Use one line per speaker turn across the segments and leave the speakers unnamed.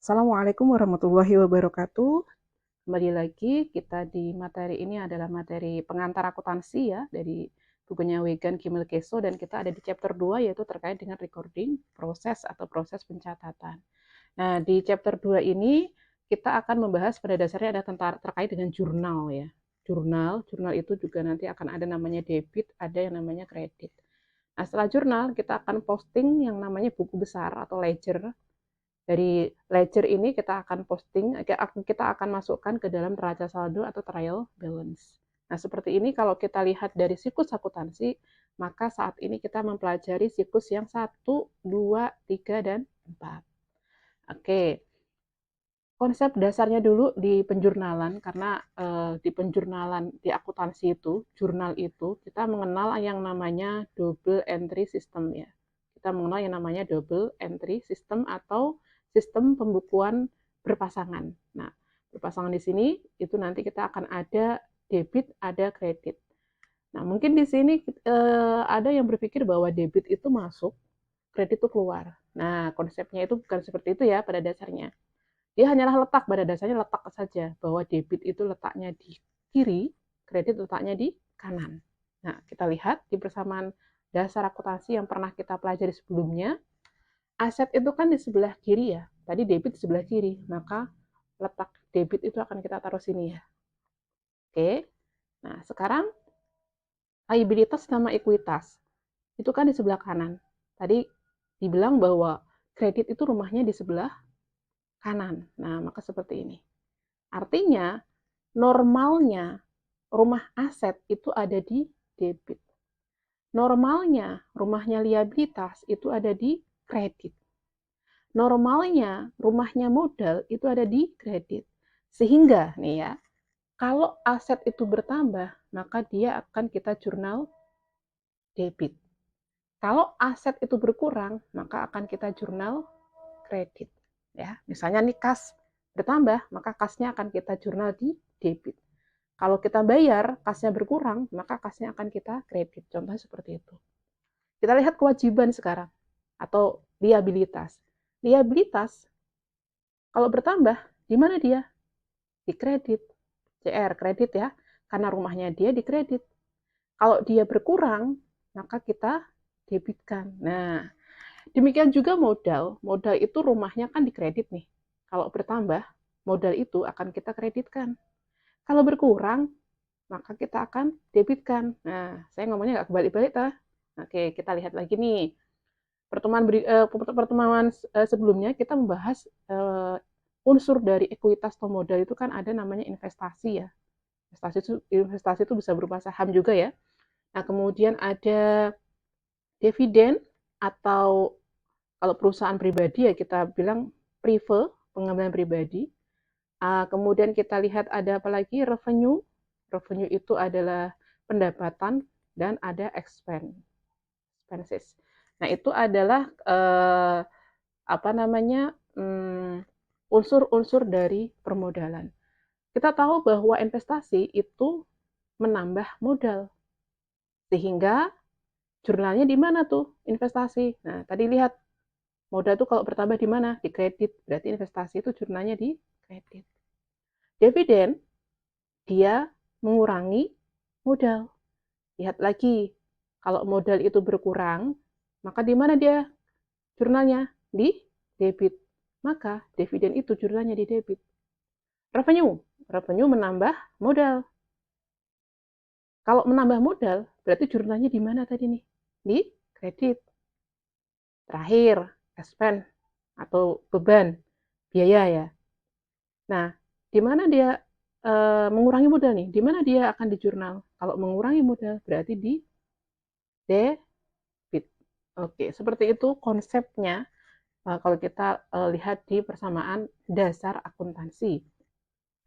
Assalamualaikum warahmatullahi wabarakatuh. Kembali lagi kita di materi ini adalah materi pengantar akuntansi ya dari bukunya Wigan Kimil Keso, dan kita ada di chapter 2 yaitu terkait dengan recording proses atau proses pencatatan. Nah, di chapter 2 ini kita akan membahas pada dasarnya ada terkait dengan jurnal ya. Jurnal itu juga nanti akan ada namanya debit, ada yang namanya kredit. Nah, setelah jurnal kita akan posting yang namanya buku besar atau ledger. Dari ledger ini kita akan posting, kita akan masukkan ke dalam neraca saldo atau trial balance. Nah, seperti ini kalau kita lihat dari siklus akuntansi, maka saat ini kita mempelajari siklus yang 1, 2, 3, dan 4. Oke, konsep dasarnya dulu di penjurnalan, karena di penjurnalan, di akuntansi itu, jurnal itu, kita mengenal yang namanya double entry system ya. Kita mengenal yang namanya double entry system atau sistem pembukuan berpasangan. Nah, berpasangan di sini itu nanti kita akan ada debit, ada kredit. Nah, mungkin di sini ada yang berpikir bahwa debit itu masuk, kredit itu keluar. Nah, konsepnya itu bukan seperti itu ya pada dasarnya. Dia hanyalah letak, pada dasarnya letak saja bahwa debit itu letaknya di kiri, kredit letaknya di kanan. Nah, kita lihat di persamaan dasar akuntansi yang pernah kita pelajari sebelumnya, aset itu kan di sebelah kiri ya. Tadi debit di sebelah kiri, maka letak debit itu akan kita taruh sini ya. Oke. Nah, sekarang liabilitas sama ekuitas. Itu kan di sebelah kanan. Tadi dibilang bahwa kredit itu rumahnya di sebelah kanan. Nah, maka seperti ini. Artinya, normalnya rumah aset itu ada di debit. Normalnya rumahnya liabilitas itu ada di kredit. Normalnya rumahnya modal itu ada di kredit. Sehingga nih ya, kalau aset itu bertambah, maka dia akan kita jurnal debit. Kalau aset itu berkurang, maka akan kita jurnal kredit. Ya, misalnya nih kas bertambah, maka kasnya akan kita jurnal di debit. Kalau kita bayar, kasnya berkurang, maka kasnya akan kita kredit. Contohnya seperti itu. Kita lihat kewajiban sekarang, atau liabilitas. Liabilitas, kalau bertambah, di mana dia? Di kredit. CR, kredit ya. Karena rumahnya dia di kredit. Kalau dia berkurang, maka kita debitkan. Nah, demikian juga modal. Modal itu rumahnya kan di kredit nih. Kalau bertambah, modal itu akan kita kreditkan. Kalau berkurang, maka kita akan debitkan. Nah, saya ngomongnya nggak kebalik-balik, ta. Oke, kita lihat lagi nih. Pertemuan sebelumnya kita membahas unsur dari ekuitas atau modal itu kan ada namanya investasi ya. Investasi itu bisa berupa saham juga ya. Nah, kemudian ada dividen atau kalau perusahaan pribadi ya kita bilang prive, pengambilan pribadi. Kemudian kita lihat ada apa lagi? Revenue. Revenue itu adalah pendapatan, dan ada expenses. Nah, itu adalah apa namanya? Unsur-unsur dari permodalan. Kita tahu bahwa investasi itu menambah modal. Sehingga jurnalnya di mana tuh investasi? Nah, tadi lihat modal itu kalau bertambah di mana? Di kredit. Berarti investasi itu jurnalnya di kredit. Dividen, dia mengurangi modal. Lihat lagi, kalau modal itu berkurang, maka di mana dia jurnalnya? Di debit. Maka dividen itu jurnalnya di debit. Revenue, revenue menambah modal. Kalau menambah modal, berarti jurnalnya di mana tadi nih? Di kredit. Terakhir, expense atau beban, biaya ya. Nah, di mana dia mengurangi modal nih? Di mana dia akan di jurnal? Kalau mengurangi modal, berarti di debit. Oke, seperti itu konsepnya kalau kita lihat di persamaan dasar akuntansi.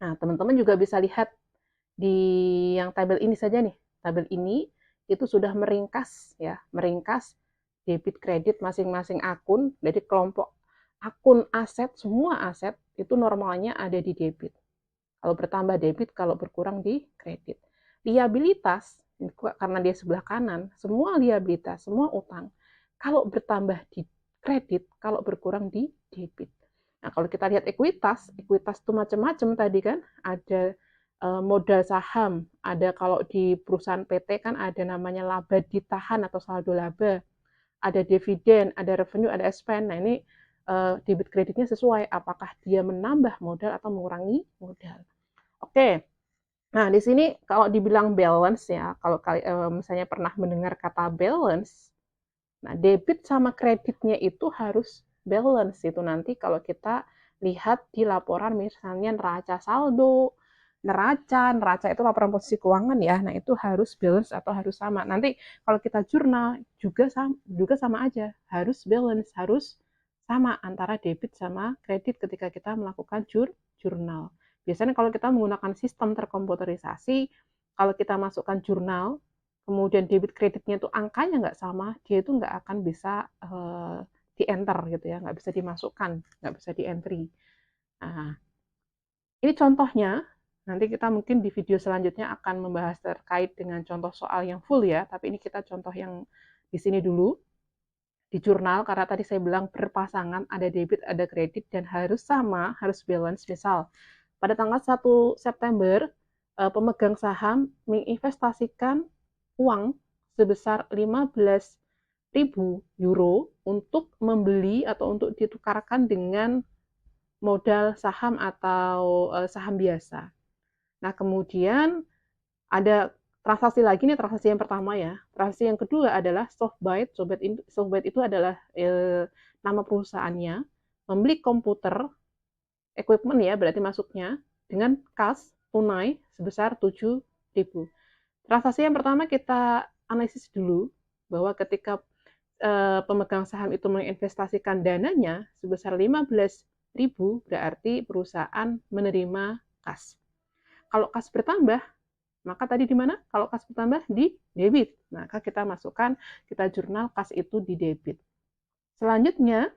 Nah, teman-teman juga bisa lihat di yang tabel ini saja nih. Tabel ini itu sudah meringkas ya, meringkas debit kredit masing-masing akun dari kelompok akun aset, semua aset itu normalnya ada di debit. Kalau bertambah debit, kalau berkurang di kredit. Liabilitas, karena dia sebelah kanan, semua liabilitas, semua utang, kalau bertambah di kredit, kalau berkurang di debit. Nah, kalau kita lihat ekuitas itu macam-macam tadi kan, ada modal saham, ada kalau di perusahaan PT kan ada namanya laba ditahan atau saldo laba, ada dividen, ada revenue, ada expense. Nah, ini debit kreditnya sesuai apakah dia menambah modal atau mengurangi modal. Oke. Nah, di sini kalau dibilang balance ya, kalau misalnya pernah mendengar kata balance, nah debit sama kreditnya itu harus balance itu nanti kalau kita lihat di laporan misalnya neraca saldo, neraca itu laporan posisi keuangan ya. Nah, itu harus balance atau harus sama. Nanti kalau kita jurnal juga sama aja, harus balance, harus sama antara debit sama kredit ketika kita melakukan jurnal. Biasanya kalau kita menggunakan sistem terkomputerisasi, kalau kita masukkan jurnal, kemudian debit kreditnya itu angkanya nggak sama, dia itu nggak akan bisa di-enter gitu ya, nggak bisa dimasukkan, nggak bisa di-entry. Nah, ini contohnya, nanti kita mungkin di video selanjutnya akan membahas terkait dengan contoh soal yang full ya, tapi ini kita contoh yang di sini dulu, di jurnal, karena tadi saya bilang berpasangan, ada debit, ada kredit, dan harus sama, harus balance. Misal, pada tanggal 1 September, pemegang saham menginvestasikan uang sebesar 15.000 euro untuk membeli atau untuk ditukarkan dengan modal saham atau saham biasa. Nah, kemudian ada transaksi lagi nih, transaksi yang pertama ya. Transaksi yang kedua adalah Softbyte. Softbyte itu adalah nama perusahaannya, membeli komputer, equipment ya, berarti masuknya, dengan kas tunai sebesar 7.000. Transaksi yang pertama kita analisis dulu, bahwa ketika pemegang saham itu menginvestasikan dananya sebesar 15.000, berarti perusahaan menerima kas. Kalau kas bertambah, maka tadi di mana? Kalau kas bertambah di debit. Maka kita masukkan, kita jurnal kas itu di debit. Selanjutnya,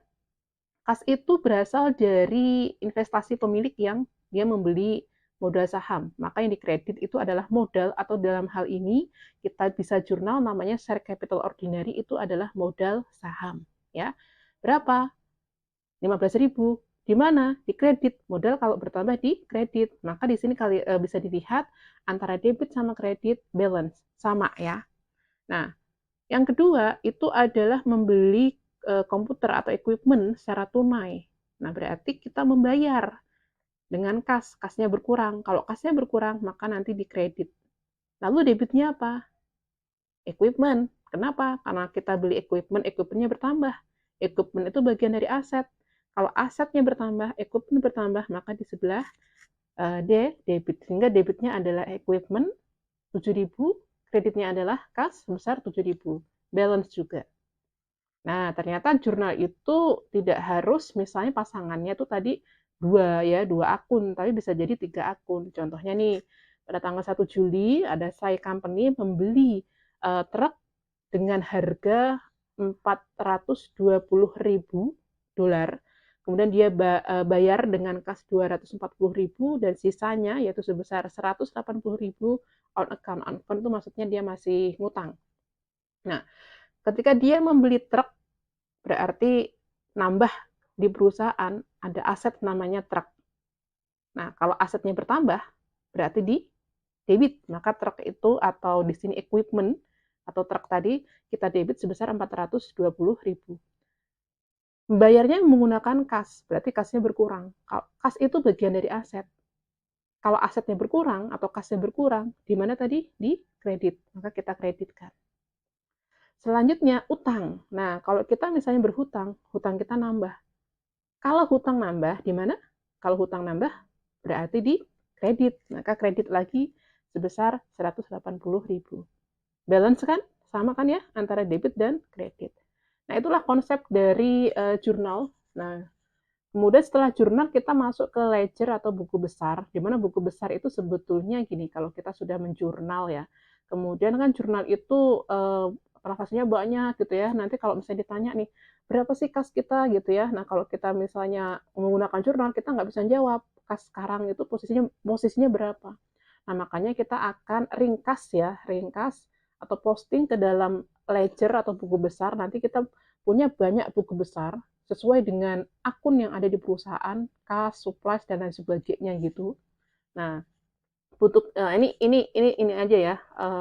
kas itu berasal dari investasi pemilik yang dia membeli modal saham. Maka yang dikredit itu adalah modal, atau dalam hal ini kita bisa jurnal namanya share capital ordinary, itu adalah modal saham. Ya, berapa? 15.000. Di mana? Di kredit. Modal kalau bertambah di kredit. Maka di sini bisa dilihat antara debit sama kredit balance. Sama ya. Nah, yang kedua itu adalah membeli komputer atau equipment secara tunai. Nah, berarti kita membayar dengan kas. Kasnya berkurang. Kalau kasnya berkurang, maka nanti di kredit. Lalu debitnya apa? Equipment. Kenapa? Karena kita beli equipment, equipmentnya bertambah. Equipment itu bagian dari aset. Kalau asetnya bertambah, equipment bertambah, maka di sebelah debit. Sehingga debitnya adalah equipment 7.000, kreditnya adalah kas sebesar 7.000. Balance juga. Nah, ternyata jurnal itu tidak harus misalnya pasangannya tuh tadi dua akun, tapi bisa jadi 3 akun. Contohnya nih, pada tanggal 1 Juli ada Sai Company membeli truk dengan harga 420.000 dolar. Kemudian dia bayar dengan kas 240.000 dan sisanya yaitu sebesar 180.000 on account. On account itu maksudnya dia masih ngutang. Nah, ketika dia membeli truk, berarti nambah di perusahaan ada aset namanya truk. Nah, kalau asetnya bertambah, berarti di debit. Maka truk itu atau di sini equipment atau truk tadi kita debit sebesar 420.000. Bayarnya menggunakan kas, berarti kasnya berkurang. Kas itu bagian dari aset. Kalau asetnya berkurang atau kasnya berkurang, di mana tadi? Di kredit. Maka kita kreditkan. Selanjutnya, utang. Nah, kalau kita misalnya berhutang, hutang kita nambah. Kalau hutang nambah, di mana? Kalau hutang nambah, berarti di kredit. Maka kredit lagi sebesar 180.000. Balance kan? Sama kan ya? Antara debit dan kredit. Nah, itulah konsep dari jurnal. Nah, kemudian setelah jurnal kita masuk ke ledger atau buku besar, di mana buku besar itu sebetulnya gini, kalau kita sudah menjurnal ya, kemudian kan jurnal itu transaksinya banyak gitu ya, nanti kalau misalnya ditanya nih, berapa sih kas kita gitu ya, nah kalau kita misalnya menggunakan jurnal, kita nggak bisa jawab, kas sekarang itu posisinya berapa. Nah, makanya kita akan ringkas atau posting ke dalam ledger atau buku besar, nanti kita punya banyak buku besar, sesuai dengan akun yang ada di perusahaan, kas, supplies dan lain sebagainya gitu. Nah, butuh ini aja ya,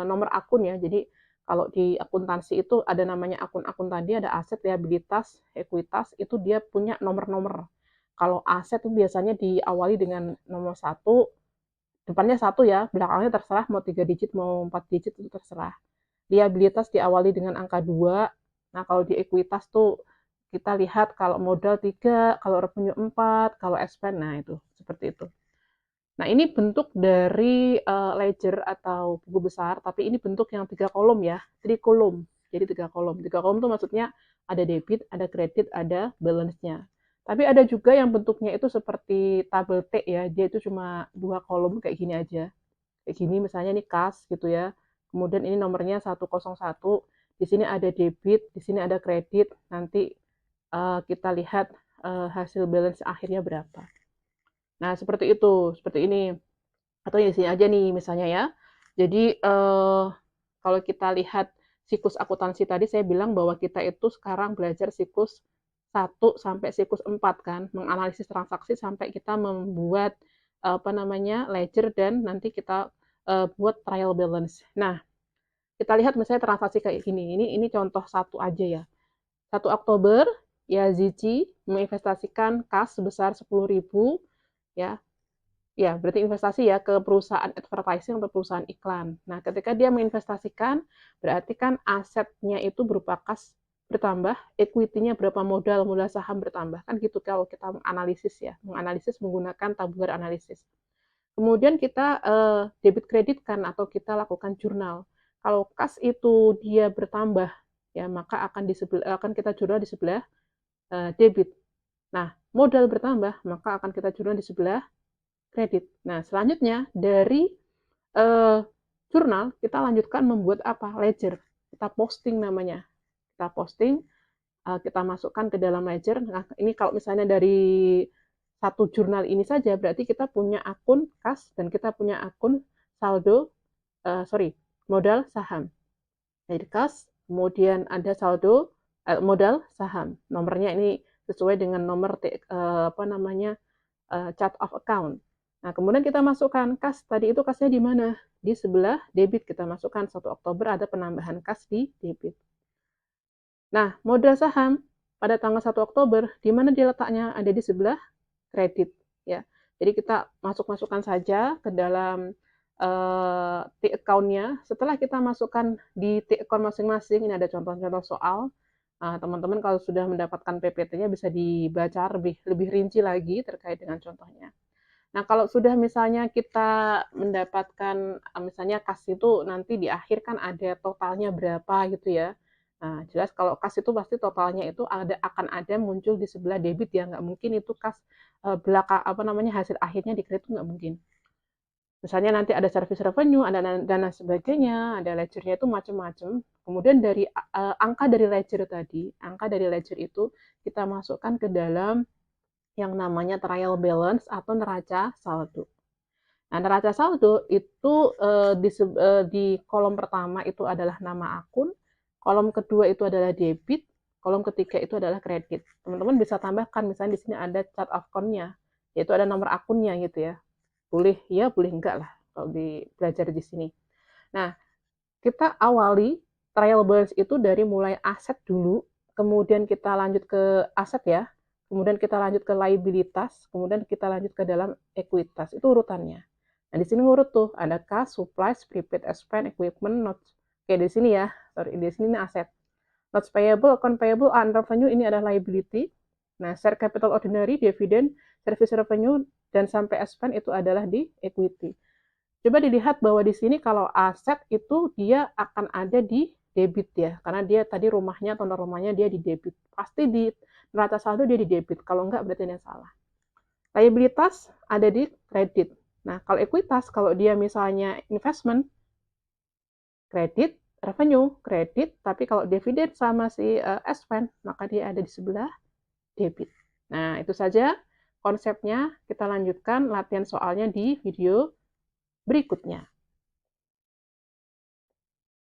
nomor akun ya. Jadi kalau di akuntansi itu ada namanya akun-akun tadi, ada aset, liabilitas, ekuitas, itu dia punya nomor-nomor. Kalau aset itu biasanya diawali dengan nomor satu, depannya satu ya, belakangnya terserah mau 3 digit, mau 4 digit itu terserah. Liabilitas diawali dengan angka 2. Nah, kalau di ekuitas tuh kita lihat kalau modal 3, kalau revenue 4, kalau expense, nah itu seperti itu. Nah, ini bentuk dari ledger atau buku besar, tapi ini bentuk yang 3 kolom ya, 3 kolom. Jadi 3 kolom. 3 kolom itu maksudnya ada debit, ada kredit, ada balance-nya. Tapi ada juga yang bentuknya itu seperti tabel T ya, dia itu cuma 2 kolom kayak gini aja. Kayak gini misalnya ini kas gitu ya. Kemudian ini nomornya 101, di sini ada debit, di sini ada kredit, nanti kita lihat hasil balance akhirnya berapa. Nah, seperti itu, seperti ini. Atau di sini aja nih misalnya ya. Jadi kalau kita lihat siklus akuntansi tadi saya bilang bahwa kita itu sekarang belajar siklus 1 sampai siklus 4 kan, menganalisis transaksi sampai kita membuat apa namanya ledger dan nanti kita buat trial balance. Nah, kita lihat misalnya transaksi kayak gini. Ini contoh satu aja ya. 1 Oktober ya Zici menginvestasikan kas sebesar 10.000 ya. Ya, berarti investasi ya ke perusahaan advertising atau perusahaan iklan. Nah, ketika dia menginvestasikan, berarti kan asetnya itu berupa kas bertambah, equity-nya berapa modal, modal saham bertambah. Kan gitu kalau kita menganalisis ya, menganalisis menggunakan tabular analisis. Kemudian kita debit kredit kan atau kita lakukan jurnal. Kalau kas itu dia bertambah, ya maka akan kita jurnal di sebelah debit. Nah, modal bertambah, maka akan kita jurnal di sebelah kredit. Nah, selanjutnya dari jurnal kita lanjutkan membuat apa? Ledger. Kita posting namanya. Kita posting, kita masukkan ke dalam ledger. Nah, ini kalau misalnya dari satu jurnal ini saja berarti kita punya akun kas dan kita punya akun saldo sorry, modal saham. Jadi kas, kemudian ada saldo modal saham. Nomornya ini sesuai dengan nomor apa namanya chart of account. Nah, kemudian kita masukkan kas. Tadi itu kasnya di mana? Di sebelah debit. Kita masukkan 1 Oktober ada penambahan kas di debit. Nah, modal saham pada tanggal 1 Oktober, di mana dia letaknya? Ada di sebelah kredit. Ya. Jadi kita masukkan saja ke dalam T-account-nya. Setelah kita masukkan di T-account masing-masing, ini ada contoh-contoh soal. Teman-teman kalau sudah mendapatkan PPT-nya bisa dibaca lebih rinci lagi terkait dengan contohnya. Nah, kalau sudah misalnya kita mendapatkan, misalnya kas itu nanti di akhir kan ada totalnya berapa gitu ya. Nah, jelas kalau kas itu pasti totalnya itu akan ada muncul di sebelah debit ya, nggak mungkin itu kas belakang apa namanya hasil akhirnya di kredit nggak mungkin. Misalnya nanti ada service revenue, ada dana sebagainya, ada ledger-nya itu macam-macam. Kemudian dari angka dari ledger tadi, angka dari ledger itu kita masukkan ke dalam yang namanya trial balance atau neraca saldo. Nah, neraca saldo itu di kolom pertama itu adalah nama akun, kolom kedua itu adalah debit, kolom ketiga itu adalah kredit. Teman-teman bisa tambahkan, misalnya di sini ada chart of account-nya, yaitu ada nomor akunnya gitu ya. Boleh ya, boleh enggak lah kalau belajar di sini. Nah, kita awali trial balance itu dari mulai aset dulu, kemudian kita lanjut ke aset ya, kemudian kita lanjut ke liabilitas, kemudian kita lanjut ke dalam ekuitas. Itu urutannya. Nah, di sini ngurut tuh, ada cash, supplies, prepaid expense, equipment, notes. Oke, di sini ya. Sorry, di sini ini aset. Notes payable, account payable, and revenue ini adalah liability. Nah, share capital ordinary, dividend, service revenue, dan sampai expense itu adalah di equity. Coba dilihat bahwa di sini kalau aset itu dia akan ada di debit ya, karena dia tadi rumahnya atau rumahnya dia di debit. Pasti di neraca saldo dia di debit, kalau enggak berarti ada yang salah. Liabilitas ada di kredit. Nah, kalau ekuitas, kalau dia misalnya investment, kredit, revenue, kredit, tapi kalau dividen sama si expense, maka dia ada di sebelah debit. Nah, itu saja konsepnya. Kita lanjutkan latihan soalnya di video berikutnya.